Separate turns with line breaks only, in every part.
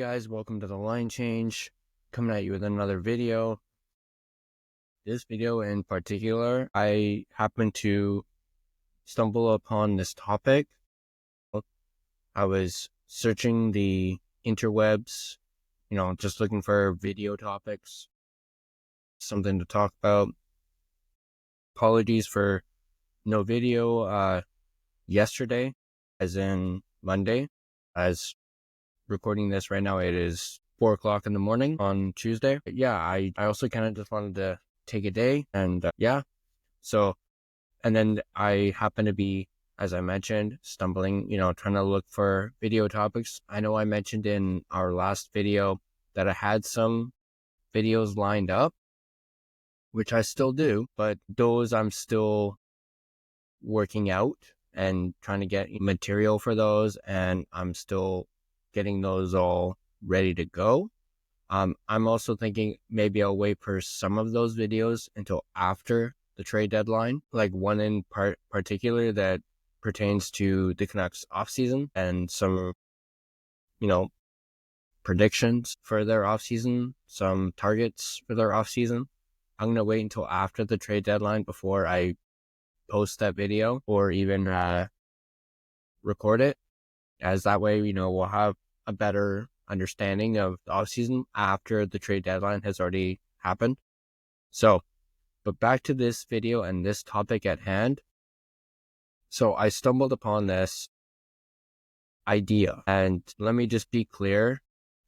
guys, welcome to the Line Change, coming at you with another video. This video in particular, I happened to stumble upon this topic. I was searching the interwebs, just looking for video topics, something to talk about. Apologies for no video yesterday, as in Monday. As recording this right now, it is 4 o'clock in the morning on Tuesday. But yeah, I also kind of just wanted to take a day and and then I happen to be, as I mentioned, stumbling, trying to look for video topics. I know I mentioned in our last video that I had some videos lined up, which I still do, but those I'm still working out and trying to get material for those, and I'm still getting those all ready to go. I'm also thinking maybe I'll wait for some of those videos until after the trade deadline, like one in particular that pertains to the Canucks offseason and some, predictions for their offseason, some targets for their offseason. I'm going to wait until after the trade deadline before I post that video or even record it, as that way, we'll have a better understanding of the offseason after the trade deadline has already happened. So, but back to this video and this topic at hand. So I stumbled upon this idea, and let me just be clear.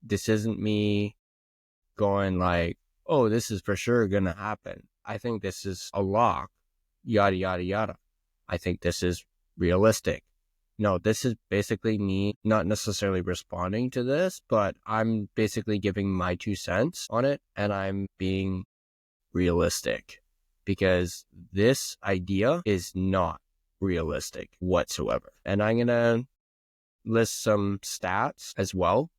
This isn't me going like, oh, this is for sure going to happen. I think this is a lock, yada, yada, yada. I think this is realistic. No, this is basically me not necessarily responding to this, but I'm basically giving my 2 cents on it, and I'm being realistic because this idea is not realistic whatsoever. And I'm going to list some stats as well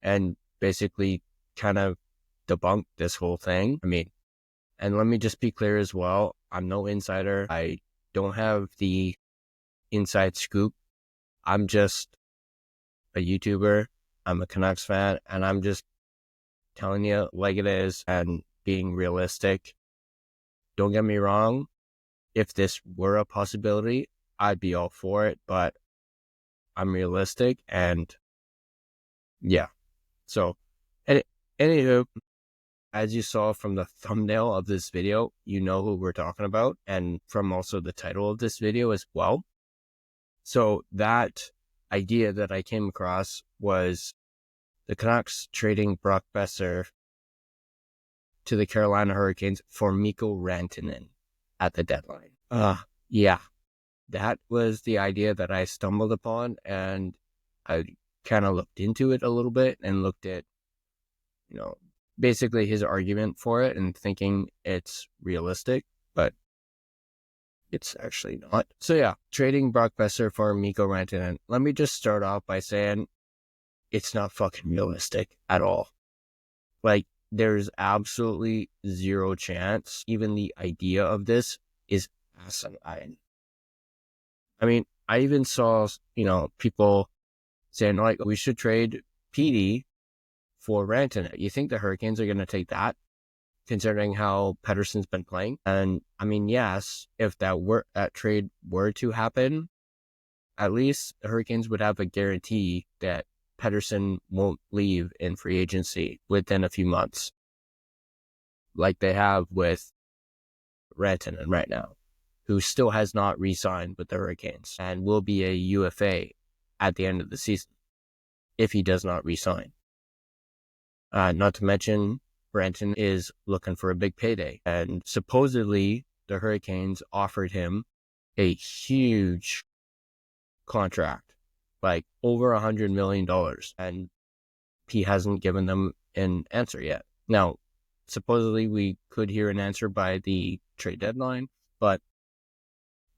and basically kind of debunk this whole thing. And let me just be clear as well. I'm no insider. I don't have the inside scoop. I'm just a YouTuber. I'm a Canucks fan, and I'm just telling you like it is and being realistic. Don't get me wrong. If this were a possibility, I'd be all for it, but I'm realistic, and yeah. So, anywho, as you saw from the thumbnail of this video, you know who we're talking about, and from also the title of this video as well. So that idea that I came across was the Canucks trading Brock Boeser to the Carolina Hurricanes for Mikko Rantanen at the deadline. Yeah, that was the idea that I stumbled upon, and I kind of looked into it a little bit and looked at, basically his argument for it and thinking it's realistic, but it's actually not. So yeah, trading Brock Boeser for Mikko Rantanen. Let me just start off by saying it's not fucking realistic at all. Like, there's absolutely zero chance. Even the idea of this is asinine. I even saw, people saying like, we should trade PD for Rantanen. You think the Hurricanes are going to take that, considering how Pettersson's been playing? And yes, if that trade were to happen, at least the Hurricanes would have a guarantee that Pettersson won't leave in free agency within a few months, like they have with Rantanen right now, who still has not re-signed with the Hurricanes and will be a UFA at the end of the season if he does not re-sign. Not to mention, Rantanen is looking for a big payday, and supposedly the Hurricanes offered him a huge contract, like over $100 million, and he hasn't given them an answer yet. Now, supposedly we could hear an answer by the trade deadline, but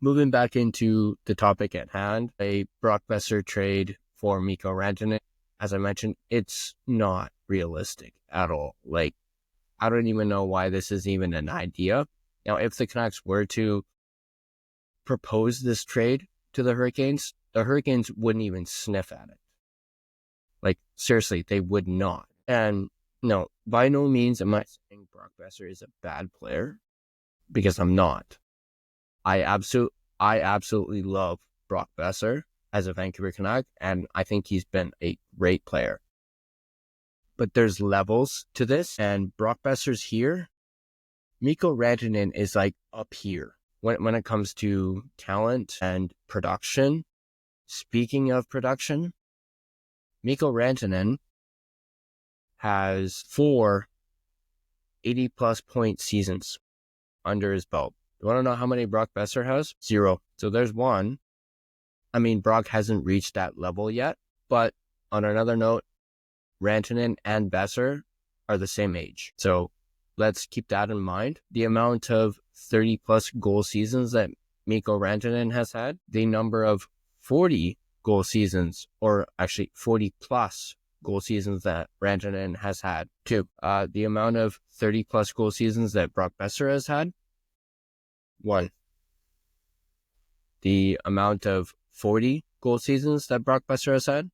moving back into the topic at hand, a Brock Boeser trade for Mikko Rantanen, as I mentioned, it's not realistic at all. Like, I don't even know why this is even an idea. Now, if the Canucks were to propose this trade to the Hurricanes wouldn't even sniff at it. Like, seriously, they would not. And no, by no means am I saying Brock Boeser is a bad player, because I'm not. I absolutely love Brock Boeser as a Vancouver Canuck, and I think he's been a great player. But there's levels to this, and Brock Boeser's here. Mikko Rantanen is like up here when it comes to talent and production. Speaking of production, Mikko Rantanen has 4 80-plus point seasons under his belt. You want to know how many Brock Boeser has? 0. So there's one. I mean, Brock hasn't reached that level yet, but on another note, Rantanen and Boeser are the same age. So let's keep that in mind. The amount of 30-plus goal seasons that Mikko Rantanen has had, the number of 40 goal seasons, or actually 40-plus goal seasons that Rantanen has had, too. The amount of 30-plus goal seasons that Brock Boeser has had, 1. The amount of 40 goal seasons that Brock Boeser has had,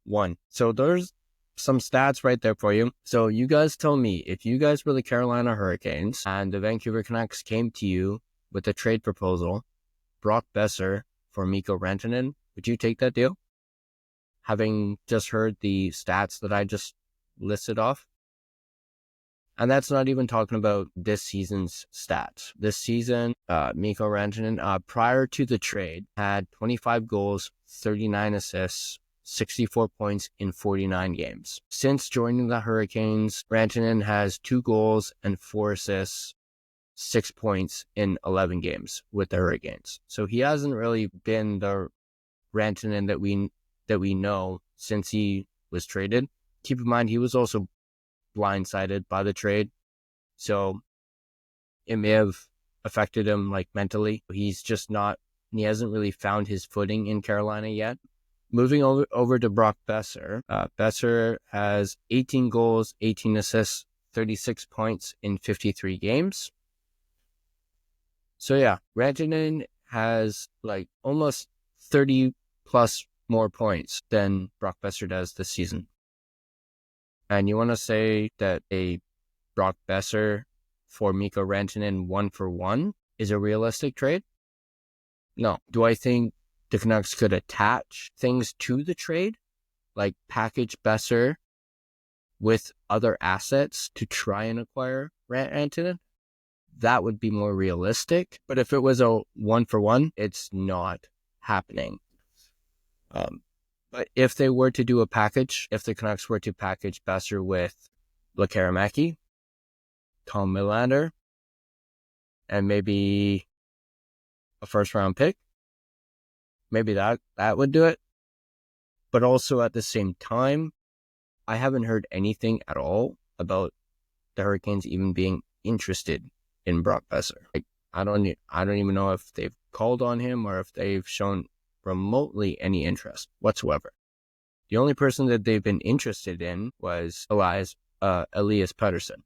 1. So there's some stats right there for you. So you guys tell me, if you guys were the Carolina Hurricanes and the Vancouver Canucks came to you with a trade proposal, Brock Boeser for Mikko Rantanen, would you take that deal? Having just heard the stats that I just listed off. And that's not even talking about this season's stats. This season, Mikko Rantanen, prior to the trade, had 25 goals, 39 assists, 64 points in 49 games. Since joining the Hurricanes, Rantanen has 2 goals and 4 assists, 6 points in 11 games with the Hurricanes. So he hasn't really been the Rantanen that we know since he was traded. Keep in mind, he was also blindsided by the trade, so it may have affected him like mentally. He hasn't really found his footing in Carolina yet. Moving over to Brock Boeser. Boeser has 18 goals, 18 assists, 36 points in 53 games. So yeah, Rantanen has like almost 30 plus more points than Brock Boeser does this season. And you want to say that a Brock Boeser for Mikko Rantanen 1-for-1 is a realistic trade? No. Do I think the Canucks could attach things to the trade, like package Boeser with other assets to try and acquire Rantanen? That would be more realistic. But if it was a 1-for-1, it's not happening. But if they were to do a package, if the Canucks were to package Boeser with Lekaramäki, Tom Nylander, and maybe a first-round pick, maybe that would do it. But also at the same time, I haven't heard anything at all about the Hurricanes even being interested in Brock Boeser. Like, I don't even know if they've called on him or if they've shown remotely any interest whatsoever. The only person that they've been interested in was Elias Pettersson,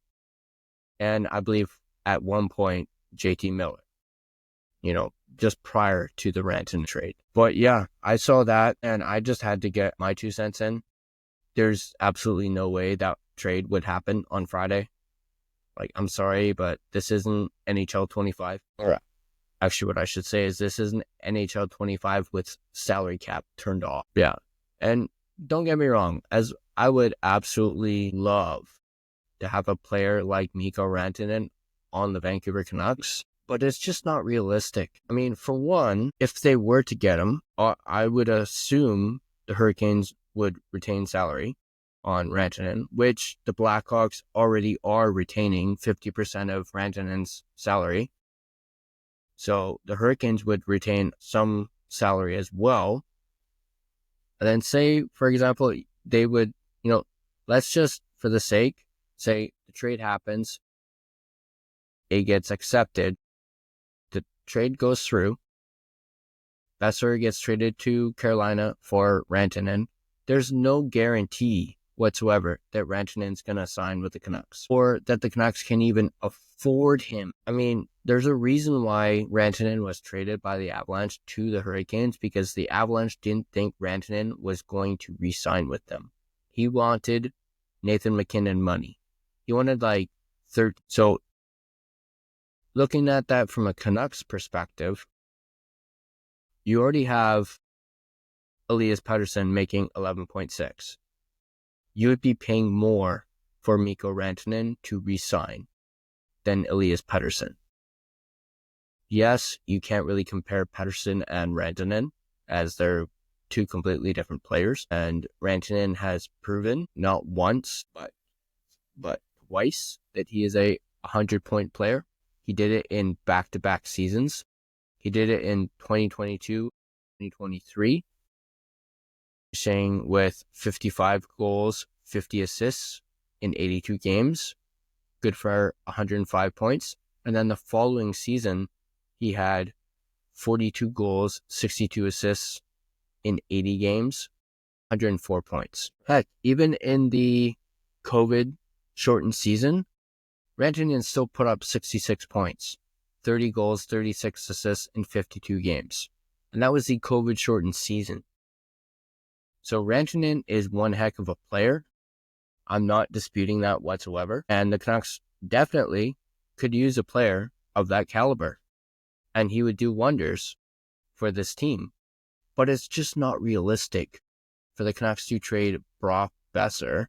and I believe at one point JT Miller, just prior to the Rantanen trade. But yeah, I saw that and I just had to get my 2 cents in. There's absolutely no way that trade would happen on Friday. Like, I'm sorry, but this isn't NHL 25. Or actually, what I should say is this isn't NHL 25 with salary cap turned off. Yeah. And don't get me wrong, as I would absolutely love to have a player like Mikko Rantanen on the Vancouver Canucks, but it's just not realistic. I mean, for one, if they were to get him, I would assume the Hurricanes would retain salary on Rantanen, which the Blackhawks already are retaining 50% of Rantanen's salary. So the Hurricanes would retain some salary as well. And then say, for example, they would, let's just, for the sake, say the trade happens, it gets accepted, the trade goes through, Boeser gets traded to Carolina for Rantanen. There's no guarantee whatsoever that Rantanen's going to sign with the Canucks or that the Canucks can even afford him. I mean, there's a reason why Rantanen was traded by the Avalanche to the Hurricanes, because the Avalanche didn't think Rantanen was going to re-sign with them. He wanted Nathan McKinnon money. He wanted like 30. So looking at that from a Canucks perspective, you already have Elias Pettersson making 11.6. You would be paying more for Mikko Rantanen to re-sign than Elias Pettersson. Yes, you can't really compare Pettersson and Rantanen as they're two completely different players. And Rantanen has proven not once, but twice that he is a 100-point player. He did it in back-to-back seasons. He did it in 2022, 2023, finishing with 55 goals, 50 assists in 82 games, good for 105 points. And then the following season, he had 42 goals, 62 assists in 80 games, 104 points. Heck, even in the COVID shortened season, Rantanen still put up 66 points, 30 goals, 36 assists in 52 games. And that was the COVID shortened season. So Rantanen is one heck of a player. I'm not disputing that whatsoever. And the Canucks definitely could use a player of that caliber. And he would do wonders for this team. But it's just not realistic for the Canucks to trade Brock Boeser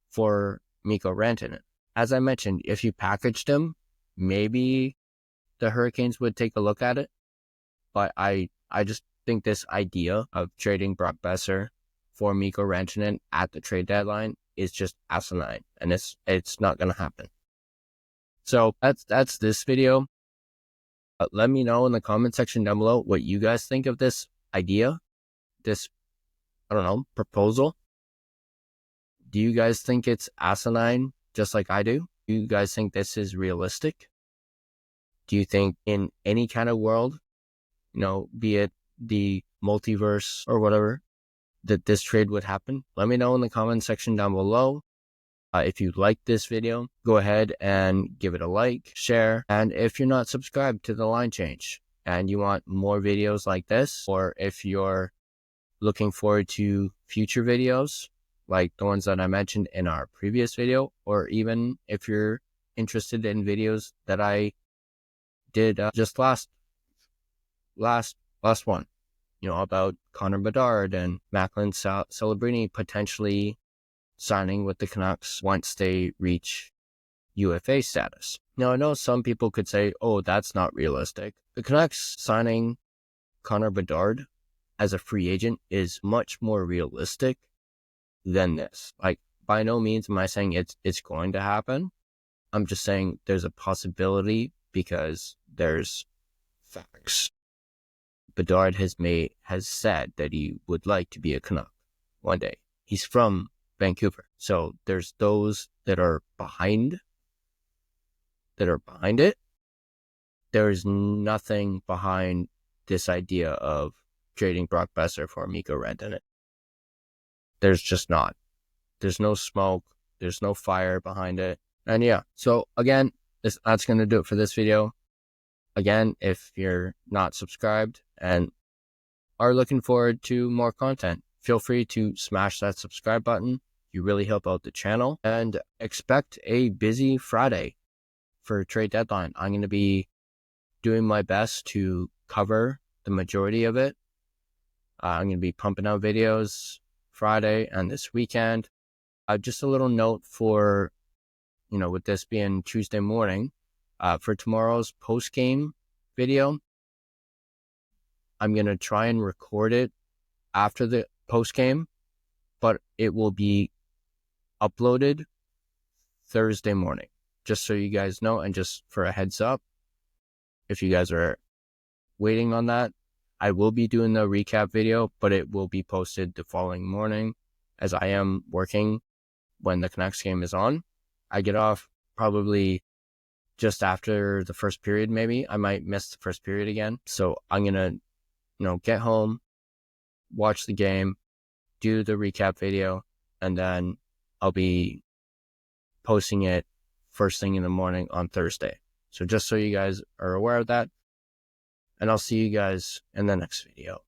for Mikko Rantanen. As I mentioned, if you packaged him, maybe the Hurricanes would take a look at it. But I just think this idea of trading Brock Boeser for Mikko Rantanen at the trade deadline is just asinine, and it's not going to happen. So that's this video. Let me know in the comment section down below what you guys think of this idea, this, I don't know, proposal. Do you guys think it's asinine just like I do? Do you guys think this is realistic? Do you think in any kind of world, be it the multiverse or whatever, that this trade would happen? Let me know in the comment section down below. If you like this video, go ahead and give it a like, share. And if you're not subscribed to The Line Change and you want more videos like this, or if you're looking forward to future videos like the ones that I mentioned in our previous video, or even if you're interested in videos that I did just last one, about Connor Bedard and Macklin Celebrini potentially signing with the Canucks once they reach UFA status. Now, I know some people could say, oh, that's not realistic. The Canucks signing Connor Bedard as a free agent is much more realistic than this. Like, by no means am I saying it's going to happen. I'm just saying there's a possibility because there's facts. Bedard has said that he would like to be a Canuck one day. He's from Vancouver. So there's those that are behind it. There's nothing behind this idea of trading Brock Boeser for Mikko Rantanen. There's just not. There's no smoke. There's no fire behind it. And yeah, so again, that's going to do it for this video. Again, if you're not subscribed and are looking forward to more content, feel free to smash that subscribe button. You really help out the channel. And expect a busy Friday for trade deadline. I'm going to be doing my best to cover the majority of it. I'm going to be pumping out videos Friday and this weekend. Just a little note for, with this being Tuesday morning, for tomorrow's post-game video, I'm going to try and record it after the post-game, but it will be uploaded Thursday morning, just so you guys know, and just for a heads up, if you guys are waiting on that, I will be doing the recap video, but it will be posted the following morning, as I am working when the Canucks game is on. I get off probably just after the first period, maybe. I might miss the first period again. So I'm going to, get home, watch the game, do the recap video, and then I'll be posting it first thing in the morning on Thursday. So just so you guys are aware of that. And I'll see you guys in the next video.